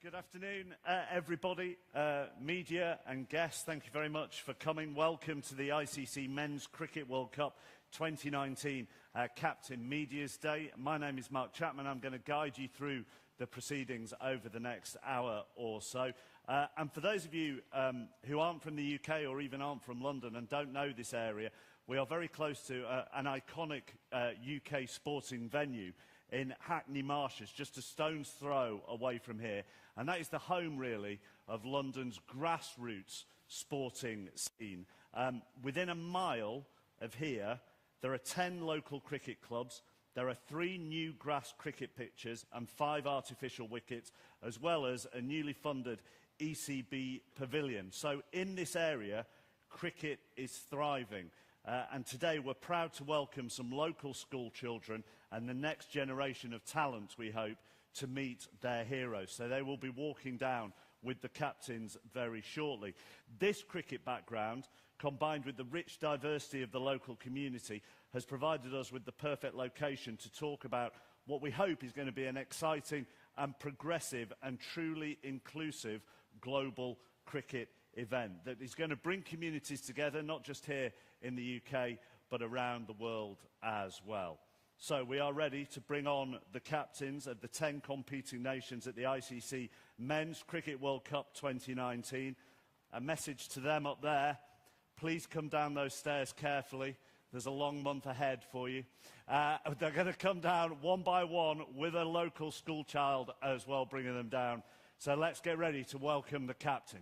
Good afternoon, everybody, media and guests. Thank you very much for coming. Welcome to the ICC Men's Cricket World Cup 2019 Captain Media's Day. My name is Mark Chapman. I'm going to guide you through the proceedings over the next hour or so. And for those of you who aren't from the UK or even aren't from London and don't know this area, we are very close to an iconic UK sporting venue in Hackney Marshes, just a stone's throw away from here. And that is the home, really, of London's grassroots sporting scene. Within a mile of here, there are 10 local cricket clubs, there are 3 new grass cricket pitches and 5 artificial wickets, as well as a newly funded ECB pavilion. So in this area, cricket is thriving. And today we're proud to welcome some local school children and the next generation of talent, we hope, to meet their heroes. So they will be walking down with the captains very shortly. This cricket background, combined with the rich diversity of the local community, has provided us with the perfect location to talk about what we hope is going to be an exciting and progressive and truly inclusive global cricket event that is going to bring communities together, not just here in the UK, but around the world as well. So we are ready to bring on the captains of the 10 competing nations at the ICC Men's Cricket World Cup 2019. A message to them up there: please come down those stairs carefully. There's a long month ahead for you. They're going to come down one by one with a local school child as well, bringing them down. So let's get ready to welcome the captain.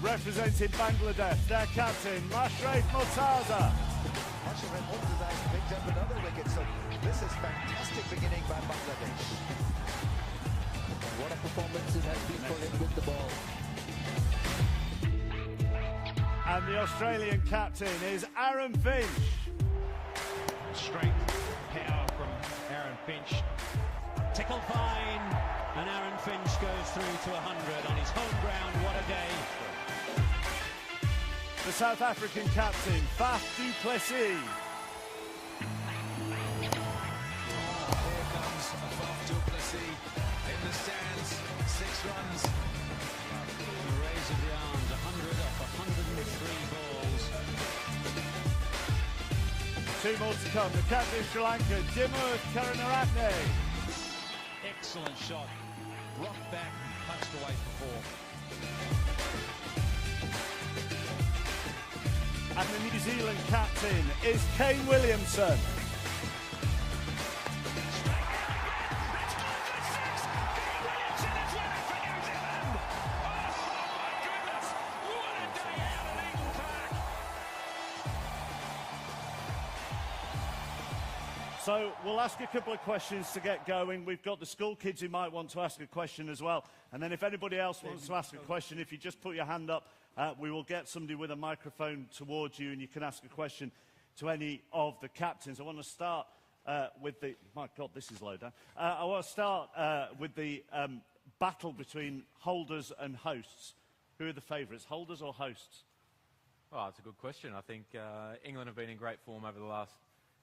Representing Bangladesh, their captain, Sarfraz Khan. Murtaza has picked up another wicket, so this is fantastic beginning by Bangladesh. What a performance it has been for him with the ball. And the Australian captain is Aaron Finch. Strength, power from Aaron Finch. Tickled fine, and Aaron Finch goes through to 100 on his home ground. What a day. The South African captain, Faf du Plessis. Here comes Faf du Plessis in the stands, 6 runs. The raise of the arms, 100 off 103 balls. 2 more to come. The captain of Sri Lanka, Dimuth Karunaratne. Excellent shot. Rocked back, punched away for 4. And the New Zealand captain is Kane Williamson. So we'll ask a couple of questions to get going. We've got the school kids who might want to ask a question as well. And then if anybody else wants to ask a question, if you just put your hand up, we will get somebody with a microphone towards you and you can ask a question to any of the captains. I want to start with the... My God, this is low down. I want to start with the battle between holders and hosts. Who are the favourites, holders or hosts? Oh, it's a good question. I think England have been in great form over the last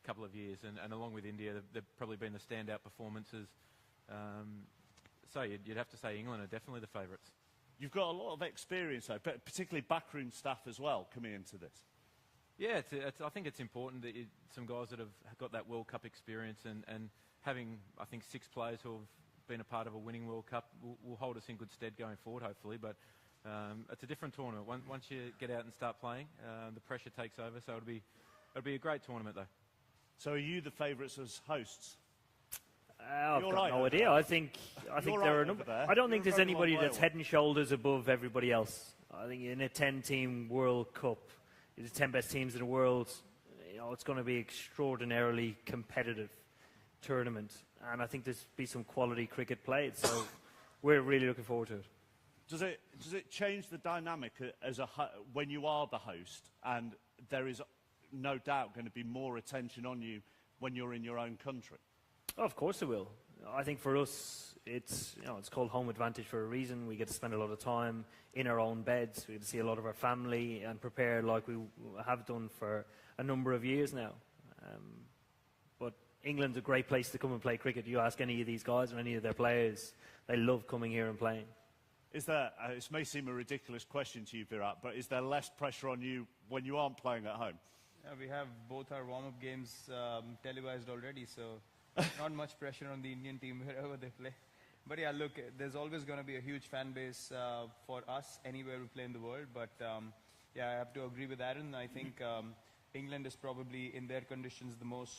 couple of years, and along with India, they've probably been the standout performances. So you'd have to say England are definitely the favourites. You've got a lot of experience, though, but particularly backroom staff as well, coming into this. Yeah, I think it's important that some guys that have got that World Cup experience and having, I think, 6 players who have been a part of a winning World Cup will hold us in good stead going forward, hopefully. But it's a different tournament. Once you get out and start playing, the pressure takes over. So it'll be a great tournament, though. So are you the favourites as hosts? I've got right no idea. I think there are a number. I don't think there's anybody that's head and shoulders above everybody else. I think in a 10-team World Cup, the 10 best teams in the world, it's going to be extraordinarily competitive tournament, and I think there's be some quality cricket played. So we're really looking forward to it. Does it change the dynamic when you are the host, and there is no doubt going to be more attention on you when you're in your own country? Oh, of course it will. I think for us, it's called home advantage for a reason. We get to spend a lot of time in our own beds. We get to see a lot of our family and prepare like we have done for a number of years now. But England's a great place to come and play cricket. You ask any of these guys or any of their players, they love coming here and playing. Is there, this may seem a ridiculous question to you, Virat, but is there less pressure on you when you aren't playing at home? Yeah, we have both our warm-up games televised already, so not much pressure on the Indian team wherever they play. But yeah, look, there's always going to be a huge fan base for us anywhere we play in the world. But yeah, I have to agree with Aaron. I think England is probably, in their conditions, the most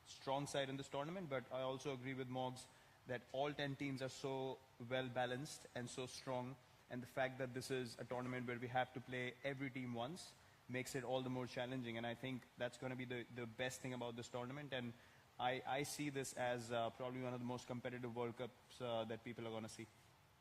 strong side in this tournament. But I also agree with Moggs that all 10 teams are so well-balanced and so strong. And the fact that this is a tournament where we have to play every team once makes it all the more challenging. And I think that's going to be the best thing about this tournament. And I see this as probably one of the most competitive World Cups that people are going to see.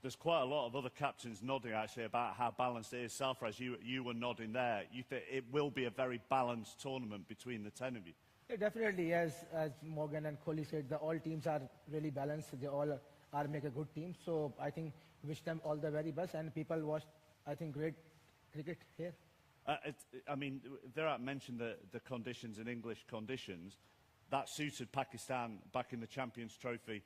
There's quite a lot of other captains nodding, actually, about how balanced it is. Sarfraz, you were nodding there. You think it will be a very balanced tournament between the 10 of you? Yeah, definitely. As Morgan and Kholi said, all teams are really balanced. They all are make a good team. So I think wish them all the very best. And people watch, I think, great cricket here. I mean, Virat mentioned the conditions and English conditions. That suited Pakistan back in the Champions Trophy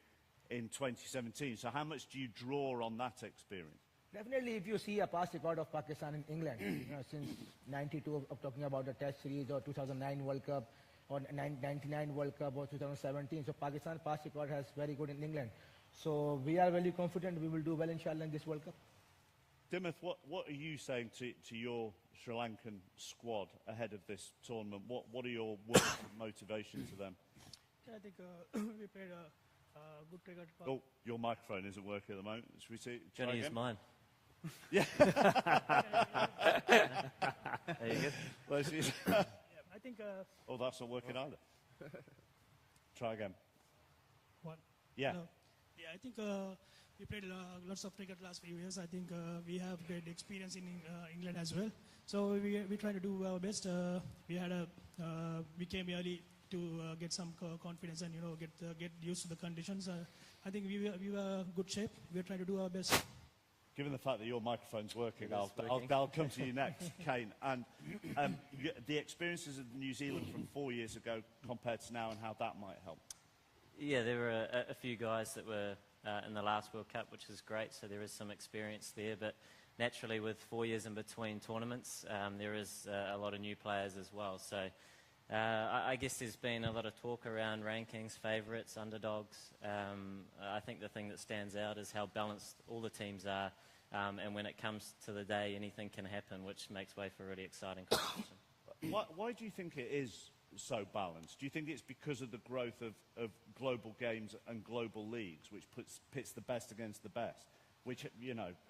in 2017. So how much do you draw on that experience? Definitely, if you see a past record of Pakistan in England, since 92, of talking about the Test series, or 2009 World Cup, or 99 World Cup, or 2017. So Pakistan past record has very good in England. So we are very confident we will do well, inshallah, in this World Cup. Dimith, what are you saying to your Sri Lankan squad ahead of this tournament? What are your words of motivation to them? Yeah, I think we played a good cricket. Oh, your microphone isn't working at the moment. Should we see? Johnny is mine. Yeah. There you go. Well, Yeah, I think. Oh, that's not working either. Try again. One. Yeah. Yeah, I think we played lots of cricket last few years. I think we have great experience in England as well. So we try to do our best. We came early to get some confidence and get used to the conditions. I think we were good shape. We are trying to do our best. Given the fact that your microphone's working, I'll come to you next, Kane. And the experiences of New Zealand from 4 years ago compared to now, and how that might help. Yeah, there were a few guys that were in the last World Cup, which is great, so there is some experience there. But naturally, with 4 years in between tournaments, there is a lot of new players as well. So I guess there's been a lot of talk around rankings, favourites, underdogs. I think the thing that stands out is how balanced all the teams are. And when it comes to the day, anything can happen, which makes way for a really exciting competition. Why do you think it is so balanced? Do you think it's because of the growth of global games and global leagues, which pits the best against the best, which,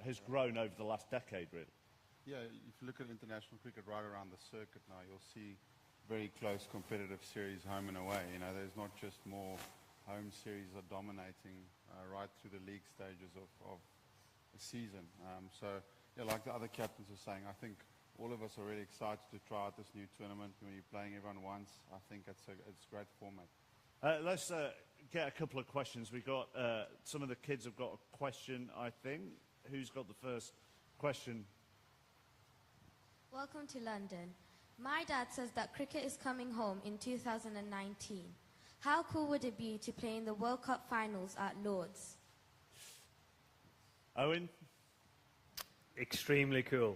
has grown over the last decade, really? Yeah, if you look at international cricket right around the circuit now, you'll see very close competitive series home and away. There's not just more home series are dominating right through the league stages of the season. So, yeah, like the other captains are saying, I think all of us are really excited to try out this new tournament. When you're playing everyone once, I think it's a great format. Let's get a couple of questions. We've got some of the kids have got a question, I think. Who's got the first question? Welcome to London. My dad says that cricket is coming home in 2019. How cool would it be to play in the World Cup finals at Lord's? Owen? Extremely cool.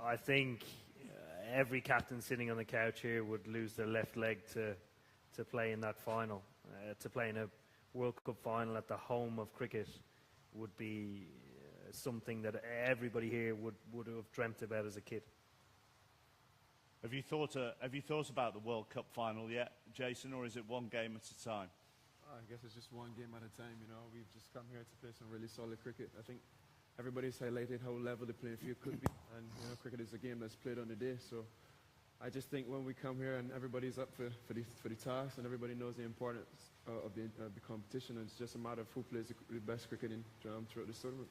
I think every captain sitting on the couch here would lose their left leg to play in that final. To play in a World Cup final at the home of cricket would be something that everybody here would have dreamt about as a kid. Have you thought about the World Cup final yet, Jason, or is it one game at a time? I guess it's just one game at a time, you know. We've just come here to play some really solid cricket. I think everybody's highlighted how level the playing field could be, and you know, cricket is a game that's played on the day. So I just think when we come here and everybody's up for the task, and everybody knows the importance of the competition, and it's just a matter of who plays the best cricket throughout this tournament.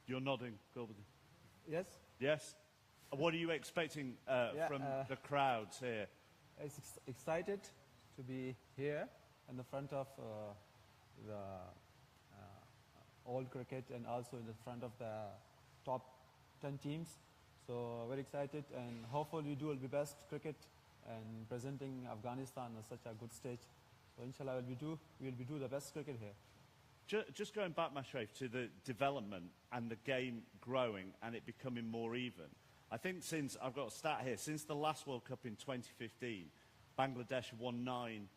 You're nodding, Gilbert. Yes. Yes. What are you expecting from the crowds here? It's excited to be here in the front of the all cricket, and also in the front of the top 10 teams. So very excited, and hopefully we do the best cricket and presenting Afghanistan on such a good stage. So inshallah we will do the best cricket here. Just going back, Mashraf, to the development and the game growing and it becoming more even. I think since, I've got a stat here, since the last World Cup in 2015, Bangladesh won 9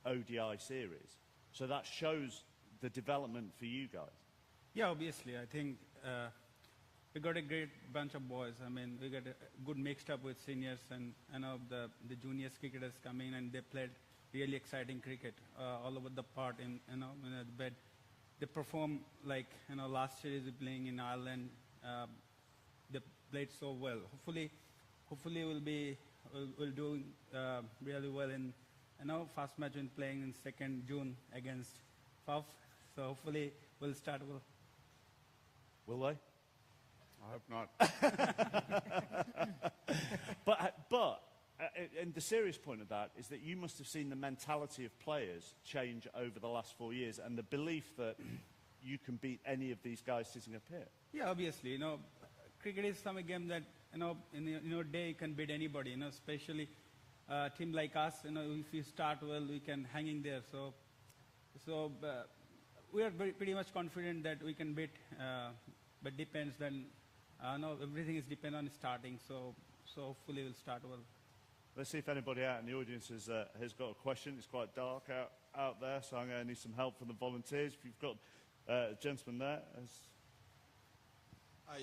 ODI series. So that shows the development for you guys. Yeah, obviously. I think we got a great bunch of boys. I mean, we got a good mixed up with seniors, and the juniors cricketers come in and they played really exciting cricket all over the park in the bed. They perform like last series we playing in Ireland. They played so well. Hopefully we'll do really well in first match in playing in 2nd June against Puff. So hopefully we'll start well. Will they? I hope not. but and the serious point of that is that you must have seen the mentality of players change over the last 4 years, and the belief that you can beat any of these guys sitting up here. Yeah, obviously. Cricket is some game that in a day you can beat anybody. Especially a team like us. If we start well, we can hang in there. So we are pretty much confident that we can beat. But depends then. Everything is depend on starting. So hopefully we'll start well. Let's see if anybody out in the audience has got a question. It's quite dark out there, so I'm going to need some help from the volunteers. If you've got a gentleman there. Hi,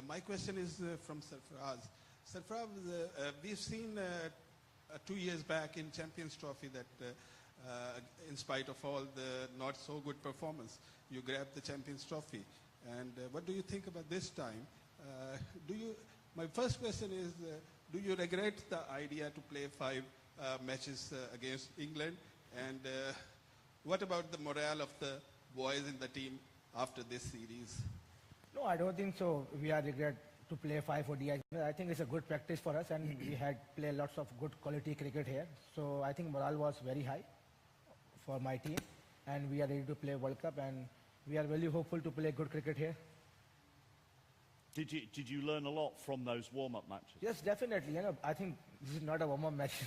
my question is from Sarfraz. Sarfraz, we've seen 2 years back in Champions Trophy that in spite of all the not so good performance, you grabbed the Champions Trophy. And what do you think about this time? My first question is, do you regret the idea to play 5 matches against England? And what about the morale of the boys in the team after this series? No, I don't think so. We are regret to play 5 ODIs. I think it's a good practice for us, and we had played lots of good quality cricket here. So I think morale was very high for my team, and we are ready to play World Cup, and we are really hopeful to play good cricket here. Did you learn a lot from those warm-up matches? Yes, definitely. I think this is not a warm-up match.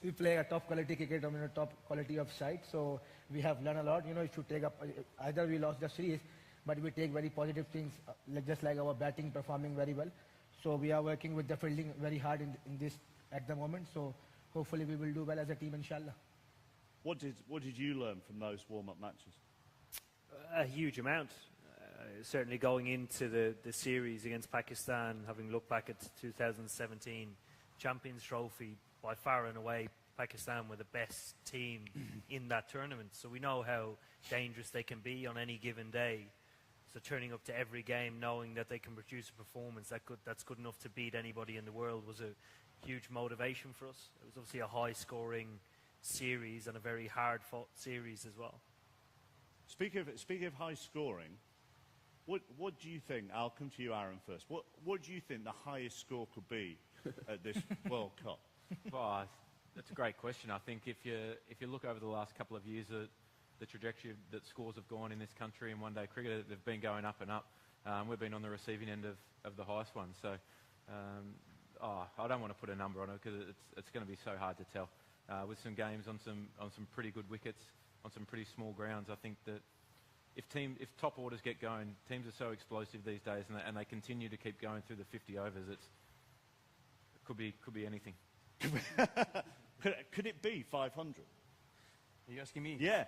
We play a top quality cricket, top quality of side. So we have learned a lot. It should take up. Either we lost the series, but we take very positive things, just like our batting performing very well. So we are working with the fielding very hard in this at the moment. So hopefully we will do well as a team, inshallah. What did you learn from those warm-up matches? A huge amount. Certainly going into the series against Pakistan, having looked back at 2017 Champions Trophy, by far and away Pakistan were the best team in that tournament. So we know how dangerous they can be on any given day. So turning up to every game knowing that they can produce a performance that's good enough to beat anybody in the world was a huge motivation for us. It was obviously a high-scoring series and a very hard-fought series as well. Speaking of high scoring, what do you think? I'll come to you, Aaron, first. What do you think the highest score could be at this World Cup? Oh, that's a great question. I think if you look over the last couple of years, the trajectory that scores have gone in this country in one-day cricket, they've been going up and up. We've been on the receiving end of the highest one. So I don't want to put a number on it because it's going to be so hard to tell. With some games on some pretty good wickets, on some pretty small grounds, I think that if top orders get going, teams are so explosive these days, and they continue to keep going through the 50 overs. It could be anything. Could it be 500? Are you asking me? Yeah.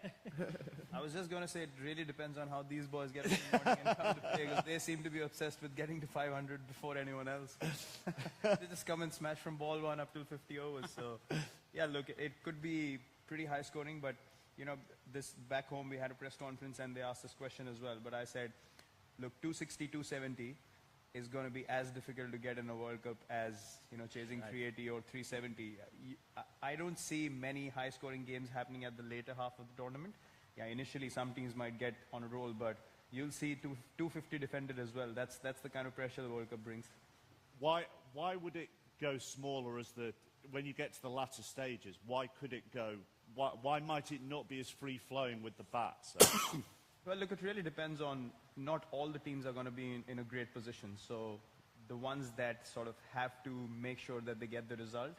I was just going to say it really depends on how these boys get up in the morning and come to play, because they seem to be obsessed with getting to 500 before anyone else. They just come and smash from ball one up till 50 overs. So, yeah, look, it could be pretty high scoring, but, you know, this back home we had a press conference and they asked this question as well. But I said, look, 260, 270 is going to be as difficult to get in a World Cup as, you know, chasing 380 or 370. I don't see many high-scoring games happening at the later half of the tournament. Yeah, initially some teams might get on a roll, but you'll see 250 defended as well. That's the kind of pressure the World Cup brings. Why would it go smaller when you get to the latter stages? Why could it go? Why might it not be as free-flowing with the bats? Well, look, it really depends on, not all the teams are going to be in a great position. So the ones that sort of have to make sure that they get the result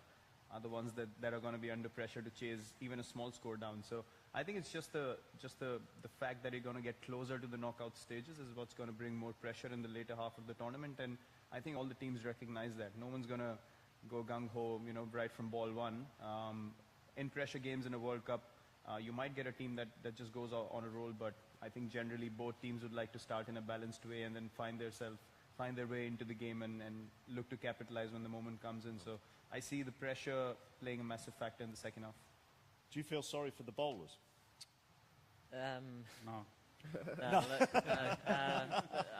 are the ones that are going to be under pressure to chase even a small score down. So I think it's just the fact that you're going to get closer to the knockout stages is what's going to bring more pressure in the later half of the tournament. And I think all the teams recognize that. No one's going to go gung-ho, you know, right from ball one. In pressure games in a World Cup, you might get a team that just goes on a roll, but I think generally both teams would like to start in a balanced way and then find their way into the game and look to capitalize when the moment comes in. So I see the pressure playing a massive factor in the second half. Do you feel sorry for the bowlers? No. No.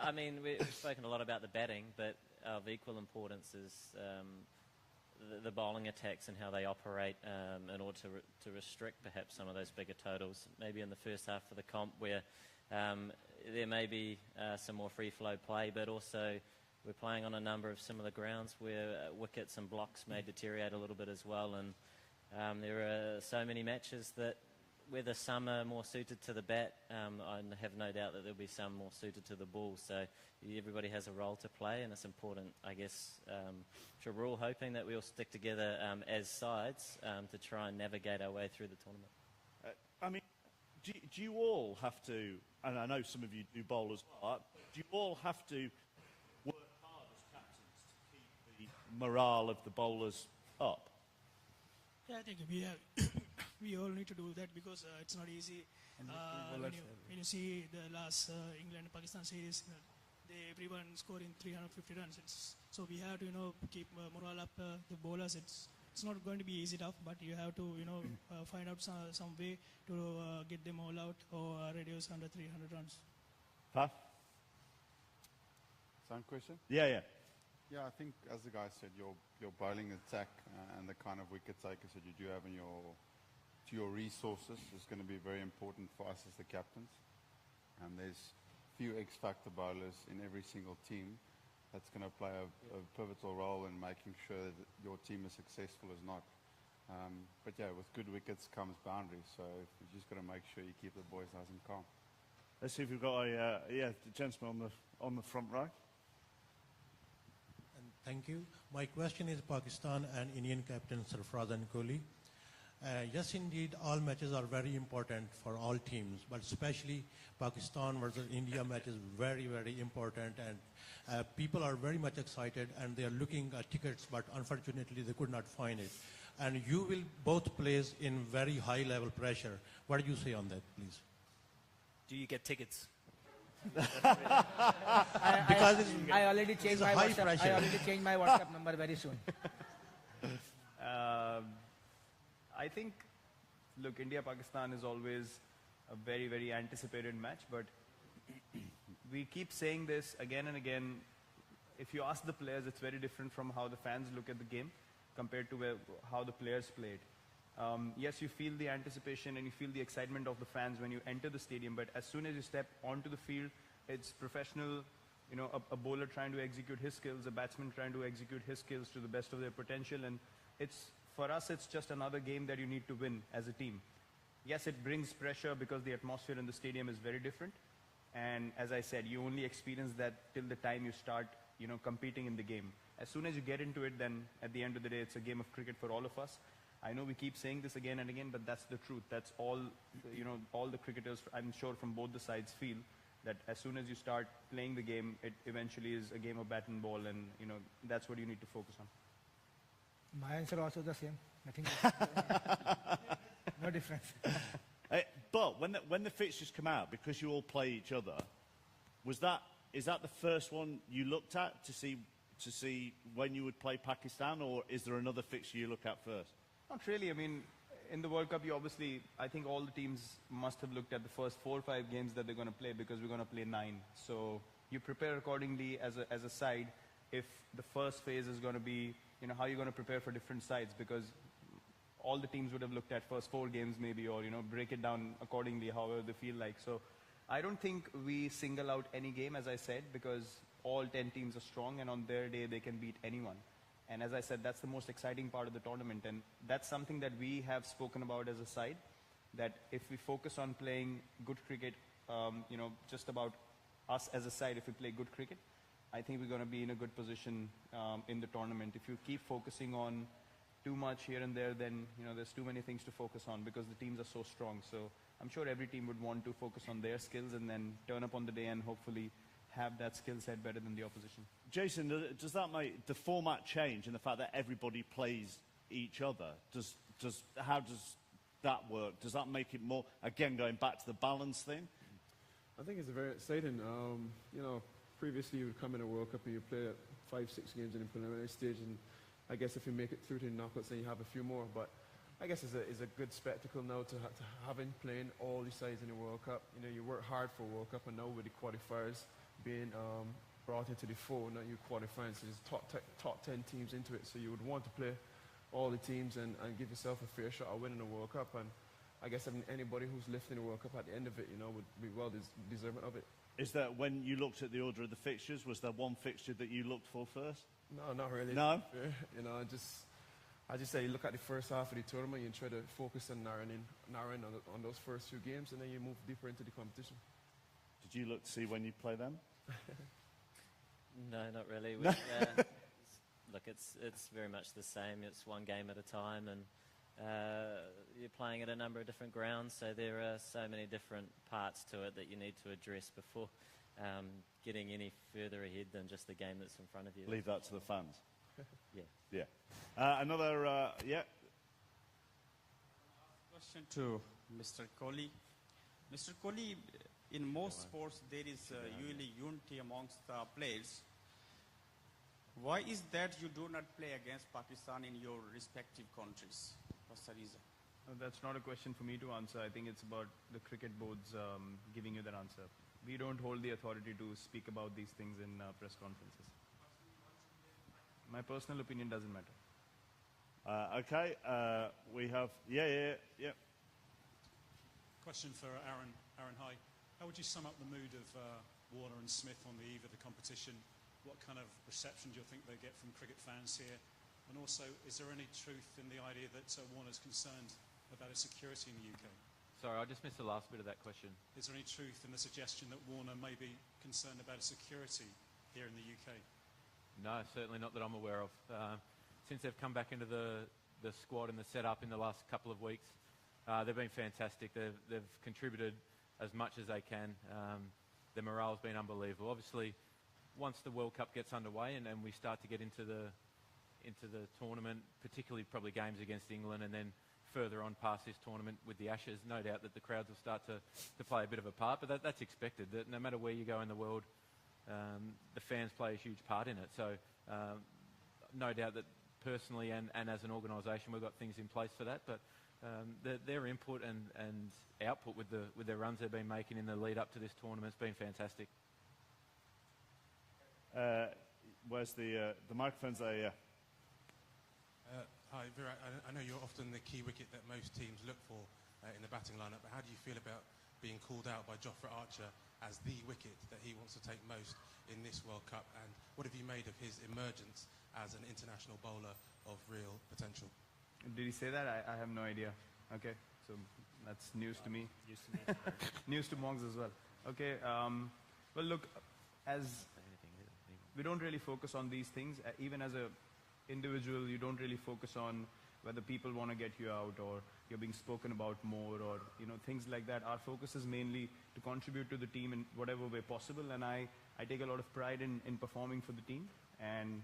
I mean, we've spoken a lot about the batting, but of equal importance is the bowling attacks and how they operate in order to restrict perhaps some of those bigger totals. Maybe in the first half of the comp where there may be some more free-flow play, but also we're playing on a number of similar grounds where wickets and blocks may deteriorate a little bit as well. And there are so many matches that whether some are more suited to the bat, I have no doubt that there'll be some more suited to the ball. So everybody has a role to play, and it's important, I guess, we're all hoping that we all stick together as sides to try and navigate our way through the tournament. I mean, do you all have to, and I know some of you do bowl as well, do you all have to work hard as captains to keep the morale of the bowlers up? Yeah, I think we all need to do that because it's not easy. When you see the last England-Pakistan series, everyone scoring 350 runs. So we have to, keep morale up the bowlers. It's not going to be easy enough, but you have to, find out some way to get them all out or reduce under 300 runs. Huh? Same question? Yeah. Yeah, I think, as the guy said, your bowling attack and the kind of wicket takers that you do have in your resources is going to be very important for us as the captains. And there's few X-factor bowlers in every single team that's going to play a pivotal role in making sure that your team is successful as not. But yeah, with good wickets comes boundaries, so you just got to make sure you keep the boys nice and calm. Let's see if we've got the gentleman on the front row. Thank you. My question is Pakistan and Indian captain Sarfraz Khan. Yes, indeed, all matches are very important for all teams, but especially Pakistan versus India match is very, very important, and people are very much excited, and they are looking at tickets, but unfortunately they could not find it. And you will both place in very high level pressure. What do you say on that, please? Do you get tickets? I already changed my WhatsApp. I already changed my WhatsApp number very soon. I think, look, India-Pakistan is always a very, very anticipated match, but we keep saying this again and again. If you ask the players, it's very different from how the fans look at the game compared to how the players play it. Yes, you feel the anticipation and you feel the excitement of the fans when you enter the stadium, but as soon as you step onto the field, it's professional, a bowler trying to execute his skills, a batsman trying to execute his skills to the best of their potential, and for us, it's just another game that you need to win as a team. Yes, it brings pressure because the atmosphere in the stadium is very different, and as I said, you only experience that till the time you start competing in the game. As soon as you get into it, then at the end of the day, it's a game of cricket for all of us. I know we keep saying this again and again, but that's the truth. That's all, all the cricketers, I'm sure from both the sides feel that as soon as you start playing the game, it eventually is a game of bat and ball, and, that's what you need to focus on. My answer also the same. Nothing. No difference. But when the fixtures come out, because you all play each other, is that the first one you looked at to see when you would play Pakistan, or is there another fixture you look at first? Not really. I mean, in the World Cup, I think all the teams must have looked at the first 4 or 5 games that they're going to play, because we're going to play 9. So you prepare accordingly as a side. If the first phase is going to be, how you're going to prepare for different sides, because all the teams would have looked at first 4 games maybe, or, break it down accordingly, however they feel like. So I don't think we single out any game, as I said, because all 10 teams are strong, and on their day they can beat anyone. And as I said, that's the most exciting part of the tournament, and that's something that we have spoken about as a side, that if we focus on playing good cricket, just about us as a side, if we play good cricket, I think we're going to be in a good position in the tournament. If you keep focusing on too much here and there, then there's too many things to focus on, because the teams are so strong. So I'm sure every team would want to focus on their skills and then turn up on the day and hopefully have that skill set better than the opposition. Jason, does that make the format change, and the fact that everybody plays each other? How does that work? Does that make it more, again, going back to the balance thing? I think it's very exciting. Previously you would come in a World Cup and you play 5-6 games in the preliminary stage, and I guess if you make it through to the knockouts, then you have a few more. But I guess it's a good spectacle now to having playing all these sides in the World Cup. You work hard for a World Cup, and now with the qualifiers being brought into the fold, now you qualifying, so there's top 10 teams into it. So you would want to play all the teams and give yourself a fair shot of winning the World Cup. And I guess anybody who's lifting the World Cup at the end of it, would be well deserving of it. Is that when you looked at the order of the fixtures, was there one fixture that you looked for first? No, not really. No? I just say you look at the first half of the tournament, you try to focus on narrowing on those first few games, and then you move deeper into the competition. Did you look to see when you play them? No, not really. Look, it's very much the same. It's one game at a time, and you're playing at a number of different grounds, so there are so many different parts to it that you need to address before getting any further ahead than just the game that's in front of you. Leave that to the fans. Yeah. Yeah. Question to Mr. Kholi. Mr. Kholi, in most sports there is usually unity amongst the players. Why is that you do not play against Pakistan in your respective countries? What's the reason? That's not a question for me to answer. I think it's about the cricket boards giving you that answer. We don't hold the authority to speak about these things in press conferences. My personal opinion doesn't matter. Okay. We have... Yeah. Question for Aaron. Aaron, hi. How would you sum up the mood of Warner and Smith on the eve of the competition? What kind of reception do you think they get from cricket fans here? And also, is there any truth in the idea that Warner's concerned about his security in the UK? Sorry, I just missed the last bit of that question. Is there any truth in the suggestion that Warner may be concerned about his security here in the UK? No, certainly not that I'm aware of. Since they've come back into the squad and the setup in the last couple of weeks, they've been fantastic. They've contributed as much as they can. The morale's been unbelievable. Obviously, once the World Cup gets underway and we start to get into the tournament, particularly probably games against England, and then further on past this tournament with the Ashes, no doubt that the crowds will start to play a bit of a part, but that's expected. That no matter where you go in the world, the fans play a huge part in it. So no doubt that personally and as an organisation we've got things in place for that, but their input and output with their runs they've been making in the lead up to this tournament has been fantastic. Where's the microphone's there? Yeah. Hi, Virat. I know you're often the key wicket that most teams look for in the batting lineup, but how do you feel about being called out by Jofra Archer as the wicket that he wants to take most in this World Cup? And what have you made of his emergence as an international bowler of real potential? Did he say that? I have no idea. Okay, so that's news to me. News to me. News to Mongs as well. Okay, well look, as we don't really focus on these things. Even as a individual, you don't really focus on whether people want to get you out or you're being spoken about more or things like that. Our focus is mainly to contribute to the team in whatever way possible, and I take a lot of pride in performing for the team and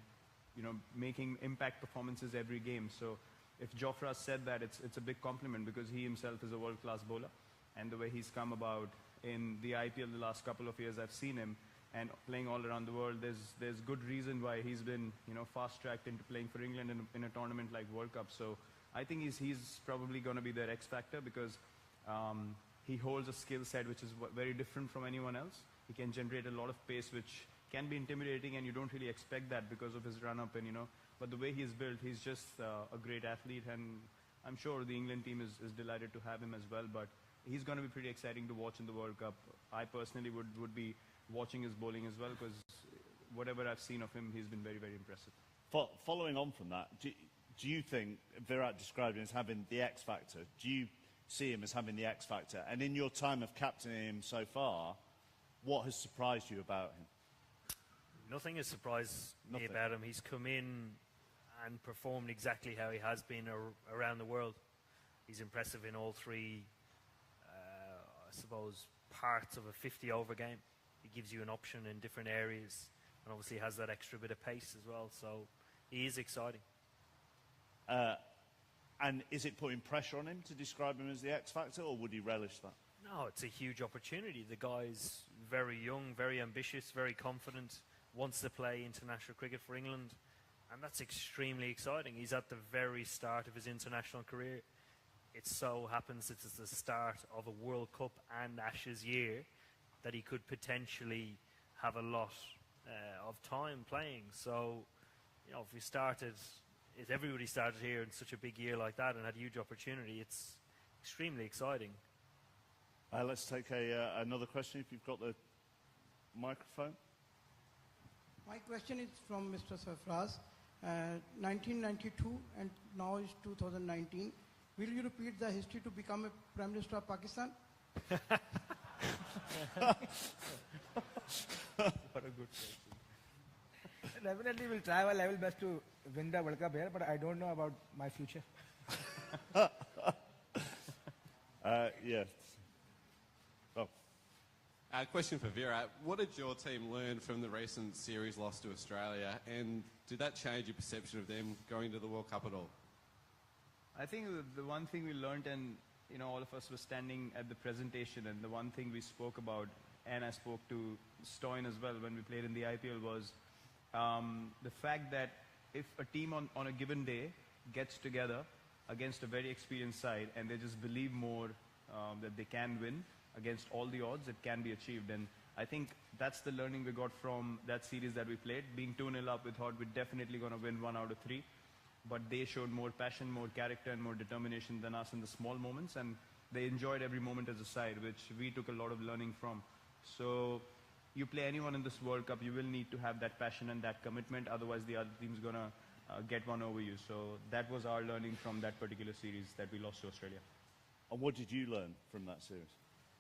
making impact performances every game. So if Sarfraz said that, it's a big compliment because he himself is a world-class bowler, and the way he's come about in the IPL the last couple of years, I've seen him and playing all around the world. There's good reason why he's been fast-tracked into playing for England in a tournament like World Cup. So I think he's probably going to be their X factor because he holds a skill set which is very different from anyone else. He can generate a lot of pace, which can be intimidating, and you don't really expect that because of his run-up. And but the way he's built, he's just a great athlete, and I'm sure the England team is delighted to have him as well. But he's going to be pretty exciting to watch in the World Cup. I personally would be watching his bowling as well because whatever I've seen of him, he's been very, very impressive. Following on from that, do you think Virat described him as having the X factor? Do you see him as having the X factor? And in your time of captaining him so far, what has surprised you about him? Nothing has surprised me about him. He's come in and performed exactly how he has been around the world. He's impressive in all three, I suppose, parts of a 50-over game. He gives you an option in different areas, and obviously has that extra bit of pace as well. So he is exciting. And is it putting pressure on him to describe him as the X factor, or would he relish that? No, it's a huge opportunity. The guy's very young, very ambitious, very confident, wants to play international cricket for England, and that's extremely exciting. He's at the very start of his international career. It so happens it's the start of a World Cup and Ashes year that he could potentially have a lot of time playing. So, if everybody started here in such a big year like that and had a huge opportunity, it's extremely exciting. Let's take another question if you've got the microphone. My question is from Mr. Sarfraz. 1992 and now is 2019. Will you repeat the history to become a Prime Minister of Pakistan? What a good question. Definitely will try our level best to win the World Cup here, but I don't know about my future. Yes. Oh. Question for Virat. What did your team learn from the recent series loss to Australia, and did that change your perception of them going to the World Cup at all? I think the one thing we learned, and all of us were standing at the presentation, and the one thing we spoke about, and I spoke to Stoyan as well when we played in the IPL, was the fact that if a team on a given day gets together against a very experienced side and they just believe more that they can win against all the odds, it can be achieved. And I think that's the learning we got from that series that we played. Being 2-0 up, we thought we're definitely going to win 1 out of 3. But they showed more passion, more character, and more determination than us in the small moments. And they enjoyed every moment as a side, which we took a lot of learning from. So you play anyone in this World Cup, you will need to have that passion and that commitment. Otherwise, the other team's going to get one over you. So that was our learning from that particular series that we lost to Australia. And what did you learn from that series?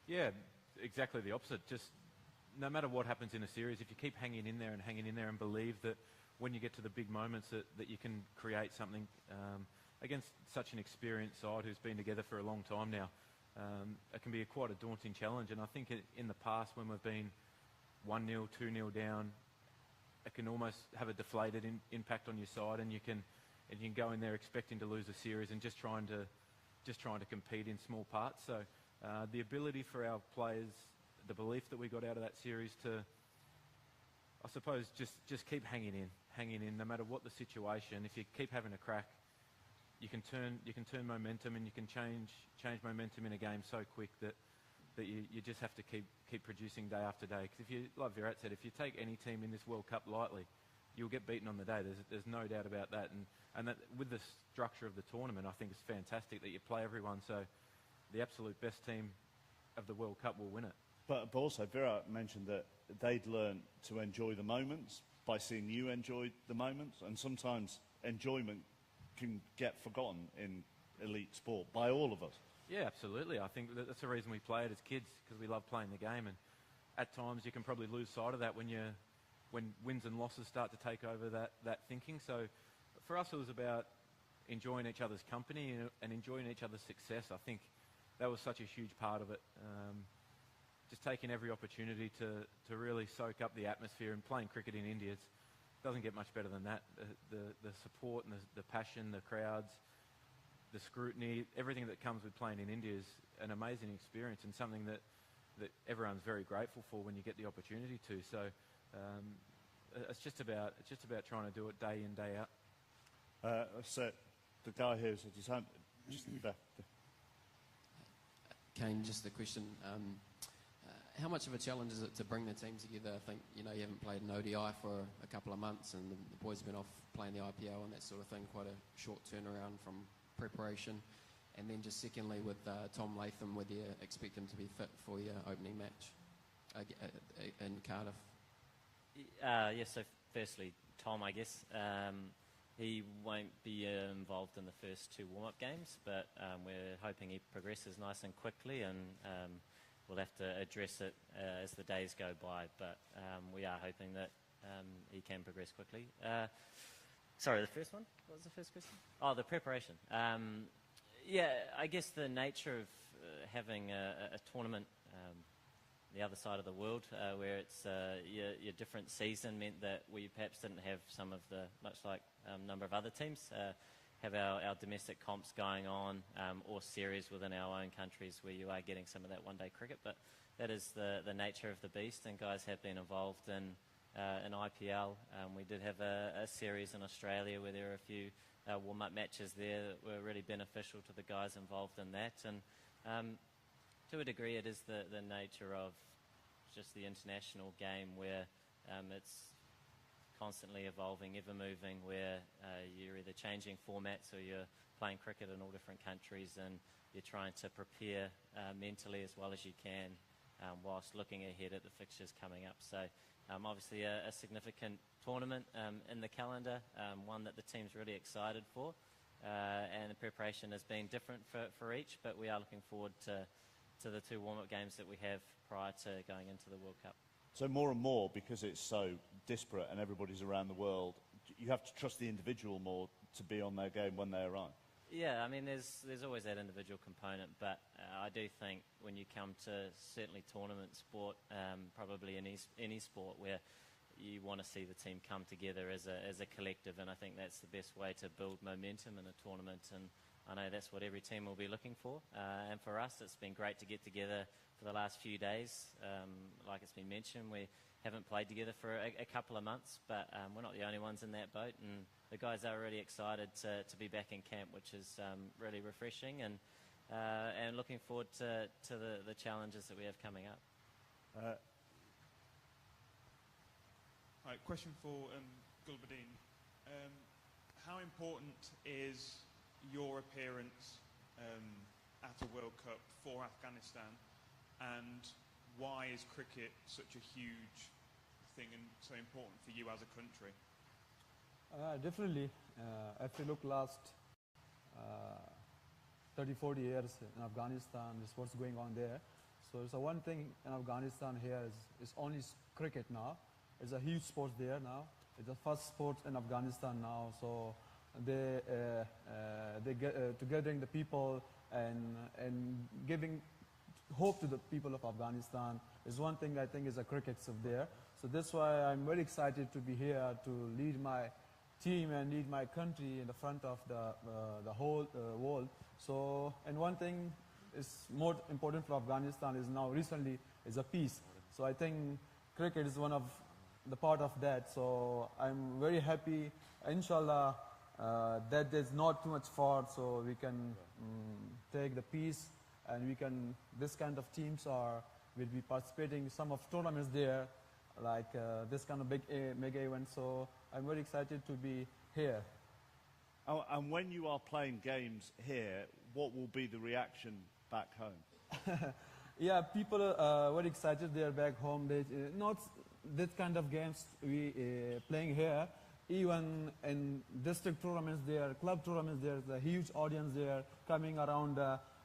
Yeah, exactly the opposite. Just no matter what happens in a series, if you keep hanging in there and believe that when you get to the big moments that you can create something against such an experienced side who's been together for a long time now, it can be quite a daunting challenge. And I think in the past when we've been 1-0, 2-0 down, it can almost have a deflated impact on your side, and you can go in there expecting to lose a series and just trying to compete in small parts. So the ability for our players, the belief that we got out of that series to, I suppose, just keep hanging in no matter what the situation. If you keep having a crack, you can turn momentum, and you can change momentum in a game so quick that you just have to keep producing day after day. Because if you, like Virat said, if you take any team in this World Cup lightly, you'll get beaten on the day. There's no doubt about that. And that with the structure of the tournament, I think it's fantastic that you play everyone. So the absolute best team of the World Cup will win it. But also, Virat mentioned that they'd learn to enjoy the moments by seeing you enjoy the moments, and sometimes enjoyment can get forgotten in elite sport by all of us. Yeah, absolutely. I think that's the reason we play it as kids, because we love playing the game. And at times you can probably lose sight of that when you're when wins and losses start to take over that thinking. So for us, it was about enjoying each other's company and enjoying each other's success. I think that was such a huge part of it. Just taking every opportunity to really soak up the atmosphere, and playing cricket in India, it doesn't get much better than that. The support and the passion, the crowds, the scrutiny, everything that comes with playing in India is an amazing experience, and something that everyone's very grateful for when you get the opportunity to. So it's just about trying to do it day in, day out. So the guy who's at his hand, just there. Kane, just a question. How much of a challenge is it to bring the team together? I think, you haven't played an ODI for a couple of months, and the boys have been off playing the IPL and that sort of thing, quite a short turnaround from preparation. And then just secondly, with Tom Latham, whether you expect him to be fit for your opening match in Cardiff? Yes, so firstly, Tom, I guess. He won't be involved in the first 2 warm-up games, but we're hoping he progresses nice and quickly, and we'll have to address it as the days go by. But we are hoping that he can progress quickly. Sorry, the first one? What was the first question? Oh, the preparation. Yeah, I guess the nature of having a tournament the other side of the world, where it's your different season, meant that we perhaps didn't have some of the, much like number of other teams, have our domestic comps going on, or series within our own countries where you are getting some of that one-day cricket. But that is the nature of the beast, and guys have been involved in IPL. We did have a series in Australia where there were a few warm-up matches there that were really beneficial to the guys involved in that. And to a degree, it is the nature of just the international game, where it's constantly evolving, ever moving, where you're either changing formats or you're playing cricket in all different countries, and you're trying to prepare mentally as well as you can, whilst looking ahead at the fixtures coming up. So obviously a significant tournament in the calendar, one that the team's really excited for, and the preparation has been different for each, but we are looking forward to the 2 warm-up games that we have prior to going into the World Cup. So more and more, because it's so disparate and everybody's around the world, you have to trust the individual more to be on their game when they arrive. Yeah, I mean, there's always that individual component, but I do think when you come to certainly tournament sport, probably in any sport, where you want to see the team come together as a collective, and I think that's the best way to build momentum in a tournament, and I know that's what every team will be looking for. And for us, it's been great to get together for the last few days. Like it's been mentioned, we haven't played together for a couple of months, but we're not the only ones in that boat, and the guys are really excited to be back in camp, which is really refreshing, and looking forward to the challenges that we have coming up. All right, question for Gulbadin. How important is your appearance at a World Cup for Afghanistan, and why is cricket such a huge thing and so important for you as a country? Definitely. If you look last 30-40 years in Afghanistan, is what's going on there. So it's one thing in Afghanistan here is only cricket now. It's a huge sport there now. It's the first sport in Afghanistan now. So they gathering the people and giving hope to the people of Afghanistan is one thing I think is a cricket of there. So that's why I'm very excited to be here to lead my team and lead my country in the front of the whole world. So, and one thing is more important for Afghanistan is now recently is a peace. So I think cricket is one of the part of that. So I'm very happy, inshallah, that there's not too much fault, so we can take the peace, and we can, this kind of teams will be participating some of tournaments there, like this kind of big mega event. So I'm very excited to be here. Oh, and when you are playing games here, what will be the reaction back home? Yeah, people are very excited. They are back home. They not that kind of games we playing here. Even in district tournaments there, club tournaments, there's a huge audience there coming around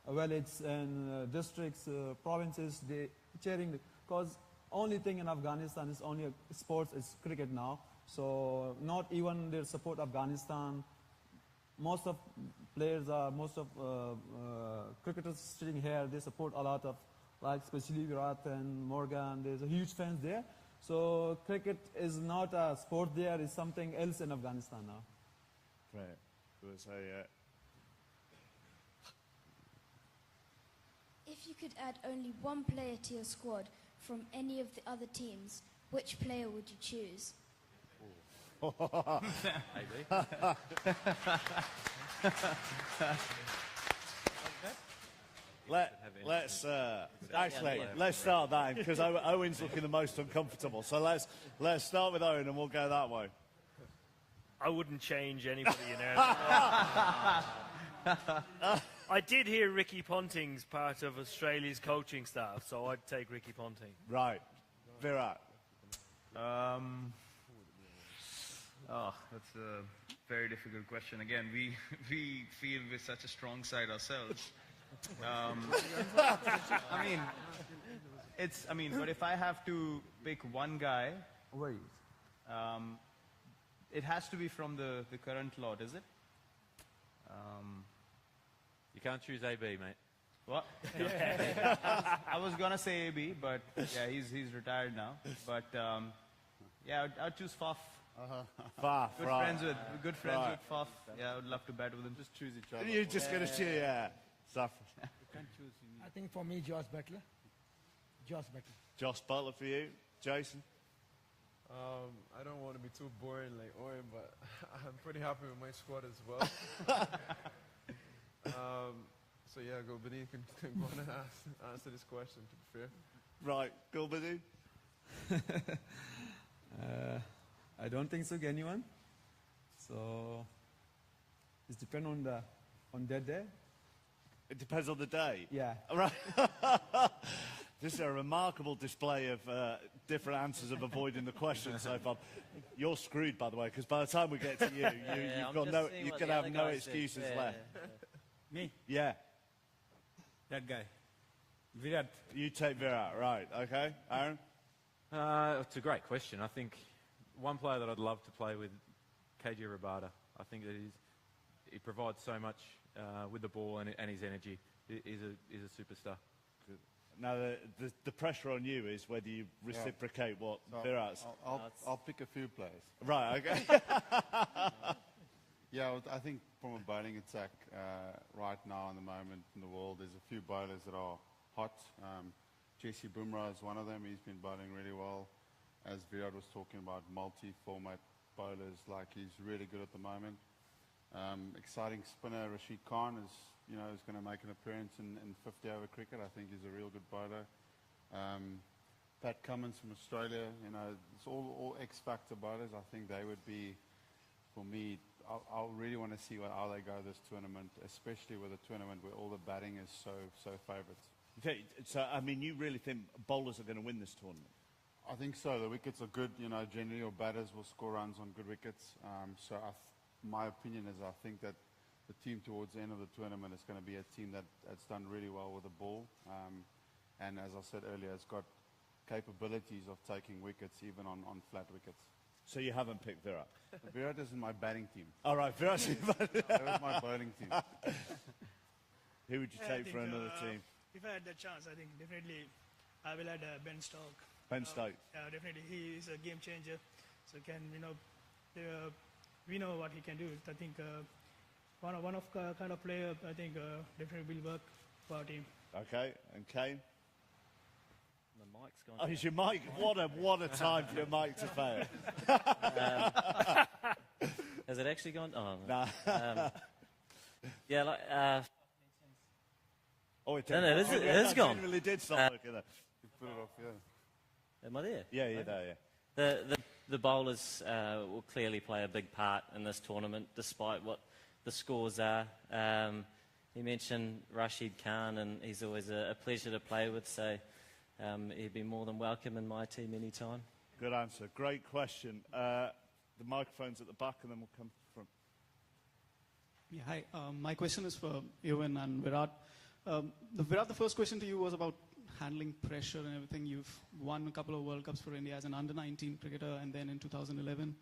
villages and districts, provinces, they cheering. Because only thing in Afghanistan is only sports is cricket now. So not even they support Afghanistan. Most of players are, most of cricketers sitting here, they support a lot of, like especially Virat and Morgan. There's a huge fans there. So cricket is not a sport there, it's something else in Afghanistan now. Right. So, If you could add only one player to your squad from any of the other teams, which player would you choose? Let's start that because Owen's looking the most uncomfortable. So let's start with Owen and we'll go that way. I wouldn't change anybody in our I did hear Ricky Ponting's part of Australia's coaching staff, so I'd take Ricky Ponting. Right. Virat. That's a very difficult question. Again, we feel we're such a strong side ourselves. But if I have to pick one guy, it has to be from the current lot, is it? You can't choose AB, mate. What? I was gonna say AB, but yeah, he's retired now. But I'd choose Faf. Faf, Good friends with Faf. Yeah, I would love to bat with him. Just choose each other. You're just going to cheer, yeah. Sarfraz. I think for me, Josh Butler. Josh Butler for you. Jason? I don't want to be too boring like Owen, but I'm pretty happy with my squad as well. So yeah, Gulbadeen can go on and answer this question, to be fair. Right, Gulbadeen? I don't think so, anyone. So it depends on that day. It depends on the day? Yeah. Right. This is a remarkable display of different answers of avoiding the question so far. You're screwed, by the way, because by the time we get to you, you're going to have no excuses left. Me? Yeah. That guy. Virat. You take Virat, right. Okay. Aaron? It's a great question. I think one player that I'd love to play with, KG Rabada. I think that he provides so much with the ball and his energy. He's a superstar. Good. Now, the pressure on you is whether you reciprocate what Virat's... I'll pick a few players. Right, okay. Yeah, I think from a bowling attack right now in the moment in the world, there's a few bowlers that are hot. Jesse Bumrah is one of them. He's been bowling really well. As Virat was talking about multi-format bowlers, like he's really good at the moment. Exciting spinner Rashid Khan is going to make an appearance in 50-over cricket. I think he's a real good bowler. Pat Cummins from Australia, it's all X-factor bowlers. I think they would be, for me, I really want to see how they go this tournament, especially with a tournament where all the batting is so favourites. Okay, so, you really think bowlers are going to win this tournament? I think so. The wickets are good. Generally your batters will score runs on good wickets. My opinion is I think that the team towards the end of the tournament is going to be a team that's done really well with the ball. And as I said earlier, it's got capabilities of taking wickets even on flat wickets. So you haven't picked Virat? Virat is in my batting team. All right, Virat's in that was my bowling team. Who would you take for another team? If I had the chance, I think definitely I will add Ben Stokes. Ben Stokes. Yeah, definitely. He is a game changer. So we know what he can do. I think one of kind of player, I think definitely will work for our team. Okay, and Kane? The mic's gone. Oh, is your mic? What a time for your mic to fail. Has it actually gone? Oh, no. It is gone. It really did stop looking at You put it off, yeah. Am I there? Yeah, you're there, yeah. The bowlers will clearly play a big part in this tournament, despite what the scores are. He mentioned Rashid Khan, and he's always a pleasure to play with, so he'd be more than welcome in my team anytime. Good answer. Great question. The microphone's at the back, and then we'll come from... Yeah, hi. My question is for Ewan and Virat. Virat, the first question to you was about handling pressure and everything. You've won a couple of World Cups for India as an under-19 cricketer, and then in 2011.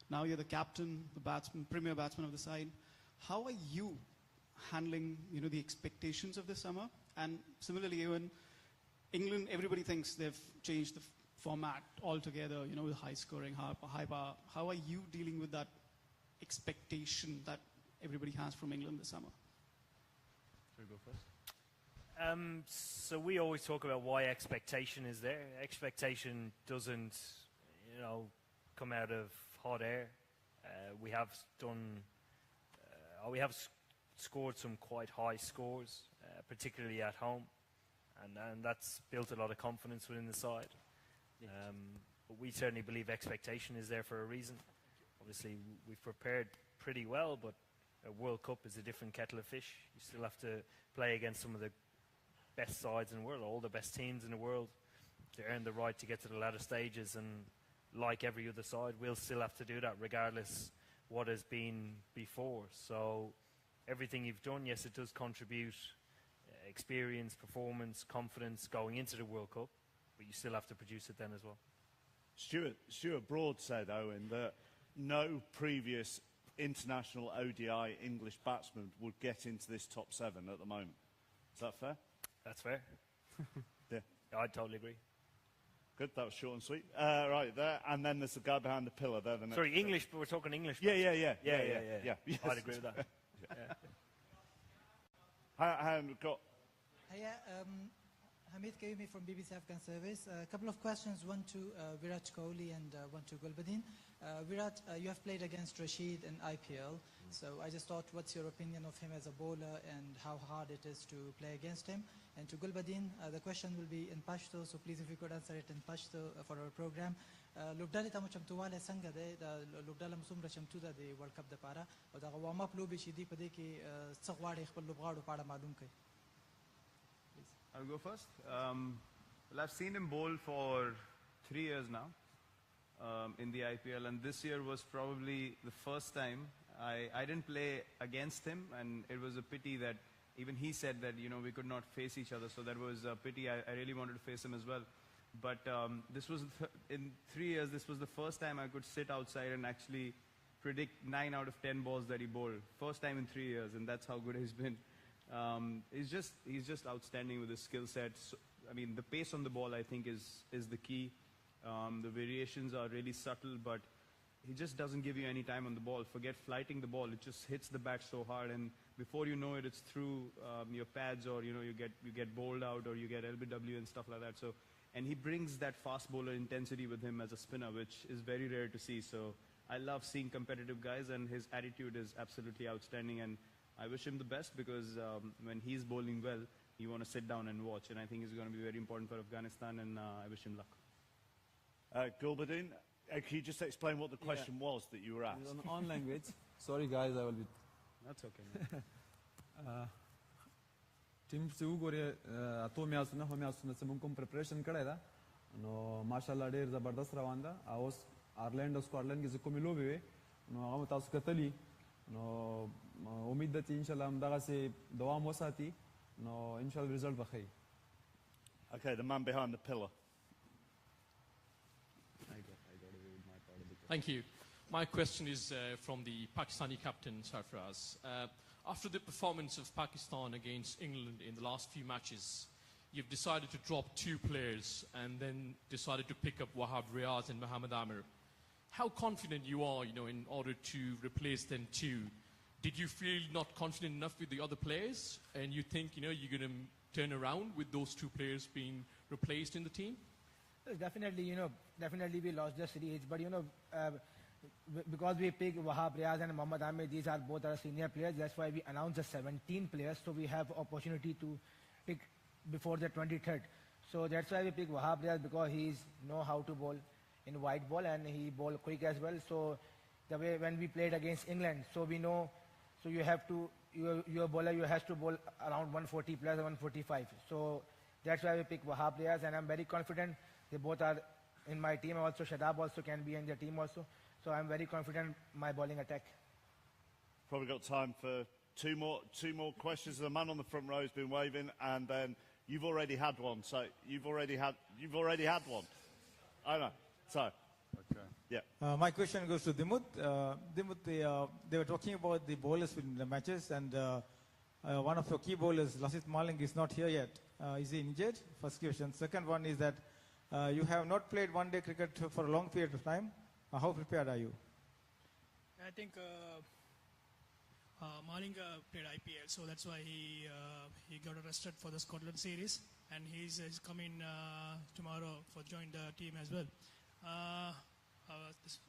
Now you're the captain, the batsman, premier batsman of the side. How are you handling, the expectations of this summer? And similarly, even England, everybody thinks they've changed the format altogether, with high scoring, high bar. How are you dealing with that expectation that everybody has from England this summer? Should we go first? So we always talk about why expectation is there. Expectation doesn't, come out of hot air. We have scored some quite high scores, particularly at home, and that's built a lot of confidence within the side. But we certainly believe expectation is there for a reason. Obviously, we've prepared pretty well, but a World Cup is a different kettle of fish. You still have to play against some of the best sides in the world, all the best teams in the world, to earn the right to get to the latter stages. And like every other side, we'll still have to do that regardless what has been before. So everything you've done, yes, it does contribute experience, performance, confidence going into the World Cup, but you still have to produce it then as well. Stuart Broad said, Owen, that no previous international ODI English batsman would get into this top 7 at the moment. Is that fair? That's fair. Yeah. I totally agree. Good, that was short and sweet. Right there, and then there's the guy behind the pillar there. The Sorry, English, but we're talking English. Yeah. Yeah. Yes. I'd agree with that. I've got... Hiya, Hamid Kaimi from BBC Afghan Service. A couple of questions, one to Virat Kohli and one to Gulbuddin. Virat, you have played against Rashid in IPL, so I just thought, what's your opinion of him as a bowler and how hard it is to play against him? And to Gulbuddin, the question will be in Pashto, so please if you could answer it in Pashto for our program. Lugdali tamu chamtuwale sanga de, lugdala musumra chamtuda de World Cup de para, o da warm up lobi shidi pade ki sagwadi khpal lubgadu para malum kai. I'll go first. Well, I've seen him bowl for 3 years now in the IPL, and this year was probably the first time I didn't play against him, and it was a pity that even he said that, we could not face each other, so that was a pity. I really wanted to face him as well. But this was, in 3 years, this was the first time I could sit outside and actually predict 9 out of 10 balls that he bowled. First time in 3 years, and that's how good he's been. He's just outstanding with his skill set. So, I mean, the pace on the ball, I think, is the key. The variations are really subtle, but he just doesn't give you any time on the ball. Forget flighting the ball; it just hits the bat so hard, and before you know it, it's through your pads, or you get bowled out, or you get LBW and stuff like that. So, and he brings that fast bowler intensity with him as a spinner, which is very rare to see. So, I love seeing competitive guys, and his attitude is absolutely outstanding. And I wish him the best, because when he's bowling well, you want to sit down and watch, and I think it's going to be very important for Afghanistan, and I wish him luck. Gulbuddin, can you just explain what the question was that you were asked? On language. Sorry guys, I will be... That's okay. Team से उगोरे तो मैं आसना हम आसना से मुझको preparation करे था, no माशाल्लाह der ज़बरदस्त रवांदा, आउस आयरलैंड और स्कॉटलैंड की जिक्को मिलो भी वे, नो आम ताउस कतली, नो उम्मीद थी इंशाल्लाह हम दागा से दवा मोसाती, नो इंशाल्लाह result बखाई. Okay, the man behind the pillar. Thank you. My question is from the Pakistani captain, Sarfraz. After the performance of Pakistan against England in the last few matches, you've decided to drop 2 players and then decided to pick up Wahab Riaz and Mohammad Amir. How confident you are, in order to replace them too? Did you feel not confident enough with the other players, and you think, you're going to turn around with those 2 players being replaced in the team? Definitely, definitely we lost the series, but because we picked Wahab Riaz and Mohammad Amir, these are both our senior players. That's why we announced the 17 players, so we have opportunity to pick before the 23rd. So that's why we picked Wahab Riaz, because he know how to bowl in white ball, and he bowl quick as well. So the way when we played against England, so we know, so you have to, your bowler, you have to bowl around 140 plus 145. So that's why we picked Wahab Riaz, and I'm very confident. They both are in my team. Also, Shadab also can be in the team also. So I'm very confident my bowling attack. Probably got time for two more questions. The man on the front row has been waving, and then you've already had one. So you've already had one. I know. So. Okay. Yeah. My question goes to Dimut. Dimut, they were talking about the bowlers in the matches, and one of your key bowlers, Lasith Maling, is not here yet. Is he injured? First question. Second one is that you have not played one-day cricket for a long period of time. How prepared are you? I think Maling played IPL, so that's why he got arrested for the Scotland series, and he's coming tomorrow for join the team as well.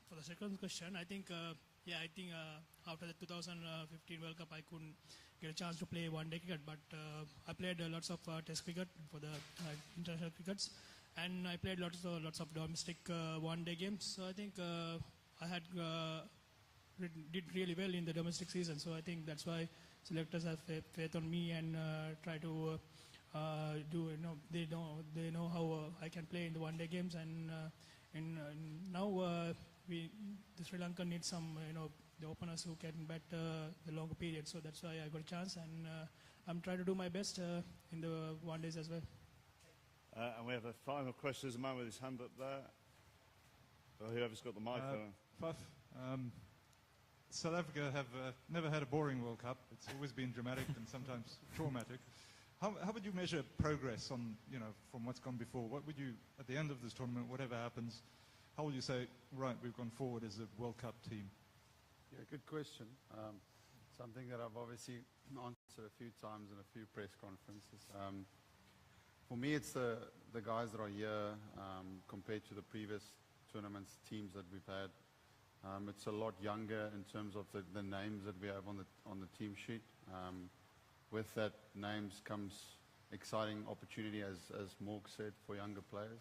For the second question, I think after the 2015 World Cup, I couldn't get a chance to play one-day cricket, but I played lots of Test cricket for the international crickets, and I played lots of domestic one-day games. So I think I had did really well in the domestic season. So I think that's why selectors have faith on me and try to do. They know how I can play in the one-day games, and now the Sri Lanka needs some the openers who can bat the longer period. So that's why I got a chance, and I'm trying to do my best in the one days as well. And we have a final question. There's a man with his hand up there. Or whoever's got the microphone. Faf, South Africa have never had a boring World Cup. It's always been dramatic and sometimes traumatic. How would you measure progress on, from what's gone before? What would you, at the end of this tournament, whatever happens, how will you say, right, we've gone forward as a World Cup team? Yeah, good question. Something that I've obviously answered a few times in a few press conferences. For me, it's the guys that are here compared to the previous tournaments, teams that we've had. It's a lot younger in terms of the names that we have on the team sheet. With that names comes exciting opportunity, as Morg said, for younger players.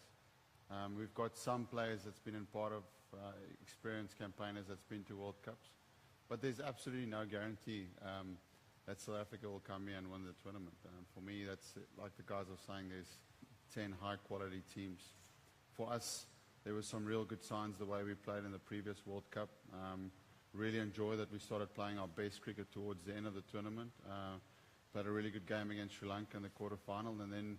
We've got some players that's been in part of experienced campaigners that's been to World Cups. But there's absolutely no guarantee that South Africa will come here and win the tournament. For me, that's like the guys are saying, there's 10 high-quality teams. For us, there were some real good signs the way we played in the previous World Cup. Really enjoy that we started playing our best cricket towards the end of the tournament. Played a really good game against Sri Lanka in the quarterfinal, and then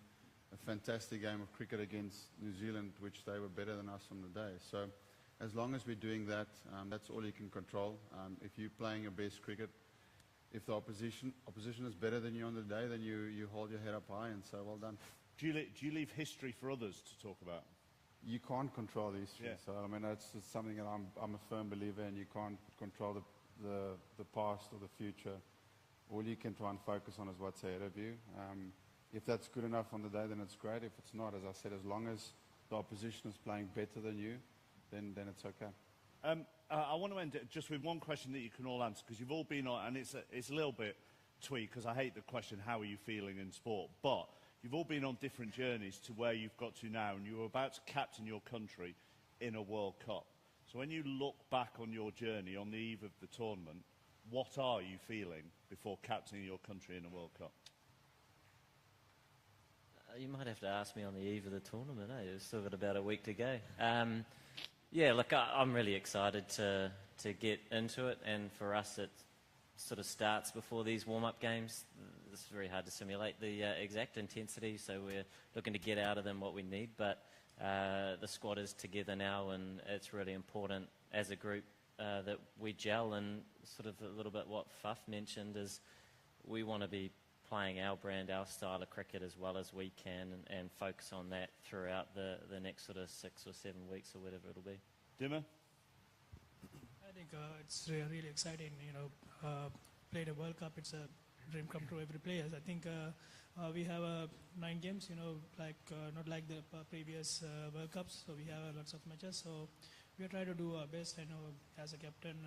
a fantastic game of cricket against New Zealand, which they were better than us on the day. So as long as we're doing that, that's all you can control. If you're playing your best cricket, if the opposition is better than you on the day, then you hold your head up high and say, well done. Do you leave history for others to talk about? You can't control the history. Yeah. So, I mean, that's just something that I'm a firm believer in. You can't control the past or the future. All you can try and focus on is what's ahead of you. If that's good enough on the day, then it's great. If it's not, as I said, as long as the opposition is playing better than you, then it's okay. I want to end it just with one question that you can all answer, because you've all been on, and it's a little bit twee, because I hate the question, how are you feeling in sport? But you've all been on different journeys to where you've got to now, and you're about to captain your country in a World Cup. So when you look back on your journey on the eve of the tournament, what are you feeling before captaining your country in a World Cup? You might have to ask me on the eve of the tournament, eh? We've still got about a week to go. Yeah, look, I'm really excited to get into it, and for us it sort of starts before these warm-up games. It's very hard to simulate the exact intensity, so we're looking to get out of them what we need, but the squad is together now, and it's really important as a group that we gel, and sort of a little bit what Faf mentioned is we want to be playing our brand, our style of cricket as well as we can, and focus on that throughout the next sort of 6 or 7 weeks or whatever it'll be. Dimmer? I think it's really exciting, played a World Cup, it's a dream come true every player. I think we have 9 games, not like the previous World Cups, so we have lots of matches, so we are trying to do our best. I know as a captain,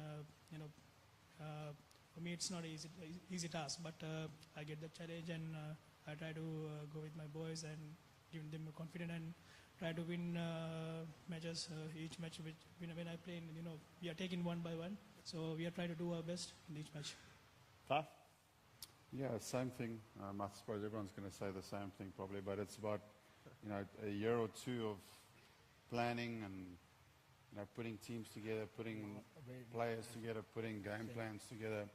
for me it's not an easy task, but I get the challenge, and I try to go with my boys and give them confidence and try to win matches, each match when I play, we are taking one by one, so we are trying to do our best in each match. Faf? Yeah, same thing. I suppose everyone's going to say the same thing probably, but it's about a year or two of planning and putting teams together, putting players together, putting game plans together.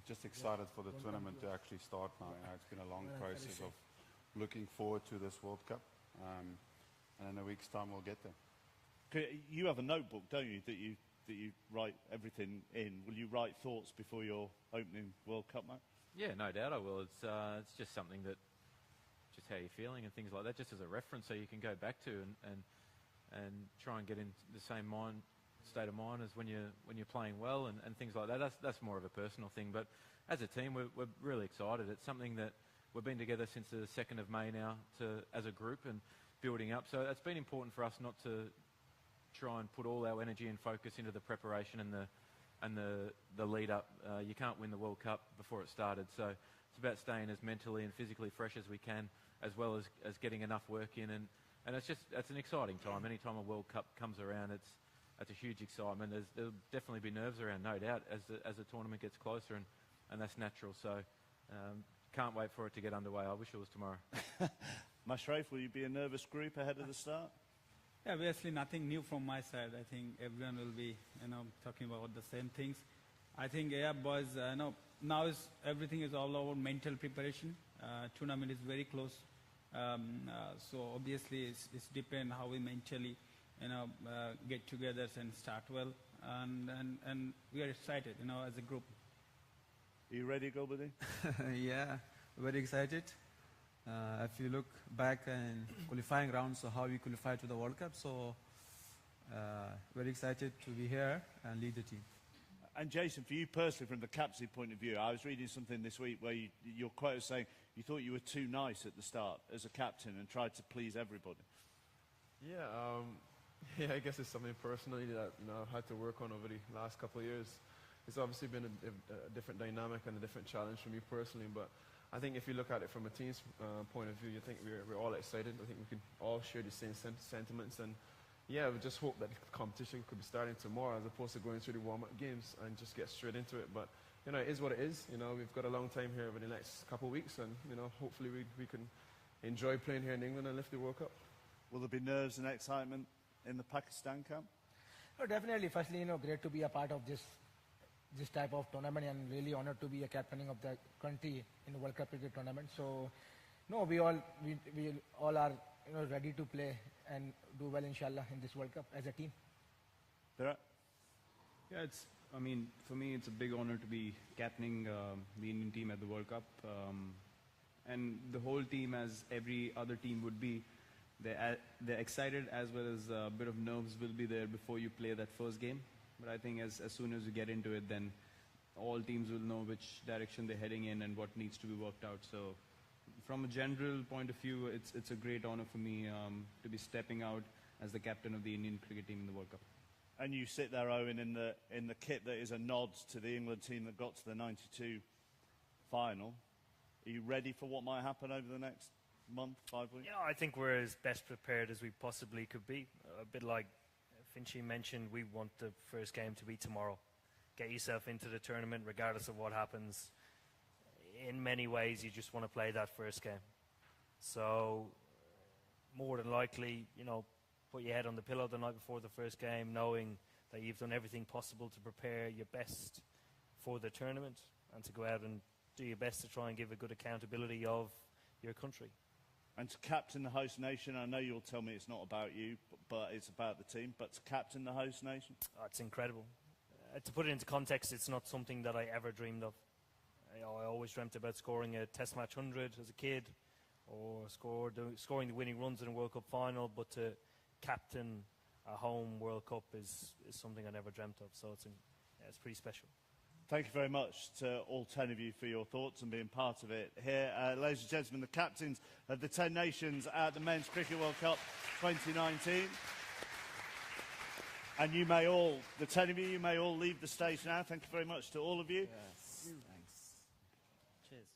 Just excited for the tournament to actually start now. It's been a long process of looking forward to this World Cup, and in a week's time we'll get there. You have a notebook, don't you, that you write everything in? Will you write thoughts before your opening World Cup match? Yeah, no doubt I will. It's just something that, just how you're feeling and things like that, just as a reference, so you can go back to and try and get in the same state of mind as when you're playing well and things like that. That's more of a personal thing. But as a team, we're really excited. It's something that we've been together since the 2nd of May now as a group and building up. So it's been important for us not to try and put all our energy and focus into the preparation and the lead up. You can't win the World Cup before it started. So it's about staying as mentally and physically fresh as we can, as well as getting enough work in. And it's an exciting time. Anytime a World Cup comes around, it's a huge excitement. There'll definitely be nerves around, no doubt, as the tournament gets closer, and that's natural. So can't wait for it to get underway. I wish it was tomorrow. Mashraf, will you be a nervous group ahead of the start? Yeah, obviously nothing new from my side. I think everyone will be, talking about the same things. I think, yeah, boys, now everything is all about mental preparation. Tournament is very close. So obviously it's depend how we mentally, get together and start well. And we are excited, as a group. Are you ready, Gulbadeen? Yeah, very excited. If you look back in qualifying rounds, so how we qualified to the World Cup, so very excited to be here and lead the team. And Jason, for you personally, from the captaincy point of view, I was reading something this week where your quote was saying you thought you were too nice at the start as a captain and tried to please everybody. Yeah, I guess it's something personally that I've had to work on over the last couple of years. It's obviously been a different dynamic and a different challenge for me personally, but I think if you look at it from a team's point of view, you think we're all excited. I think we can all share the same sentiments, and yeah, we just hope that the competition could be starting tomorrow as opposed to going through the warm-up games and just get straight into it. But it is what it is. We've got a long time here over the next couple of weeks, and hopefully we can enjoy playing here in England and lift the World Cup. Will there be nerves and excitement in the Pakistan camp? Oh, definitely. Firstly, great to be a part of this type of tournament, and really honored to be a captaining of the country in the World Cup cricket tournament. So, no, we all are ready to play and do well, inshallah, in this World Cup as a team. Virat? Yeah, for me, it's a big honor to be captaining the Indian team at the World Cup, and the whole team, as every other team would be, they're excited, as well as a bit of nerves will be there before you play that first game. But I think as soon as you get into it, then all teams will know which direction they're heading in and what needs to be worked out. So from a general point of view, it's a great honor for me to be stepping out as the captain of the Indian cricket team in the World Cup. And you sit there, Owen, in the kit that is a nod to the England team that got to the 92 final. Are you ready for what might happen over the next month, 5 weeks? Yeah, I think we're as best prepared as we possibly could be. A bit like Finchy mentioned, we want the first game to be tomorrow. Get yourself into the tournament regardless of what happens. In many ways, you just want to play that first game. So, more than likely, put your head on the pillow the night before the first game, knowing that you've done everything possible to prepare your best for the tournament and to go out and do your best to try and give a good accountability of your country. And to captain the host nation, I know you'll tell me it's not about you, but it's about the team, but to captain the host nation? Oh, it's incredible. To put it into context, it's not something that I ever dreamed of. I always dreamt about scoring a Test match 100 as a kid, or scoring the winning runs in a World Cup final, but to captain a home World Cup is something I never dreamt of, so it's pretty special. Thank you very much to all 10 of you for your thoughts and being part of it here. Ladies and gentlemen, the captains of the 10 nations at the Men's Cricket World Cup 2019. And you may all, the 10 of you may all leave the stage now. Thank you very much to all of you. Yes, thanks. Cheers.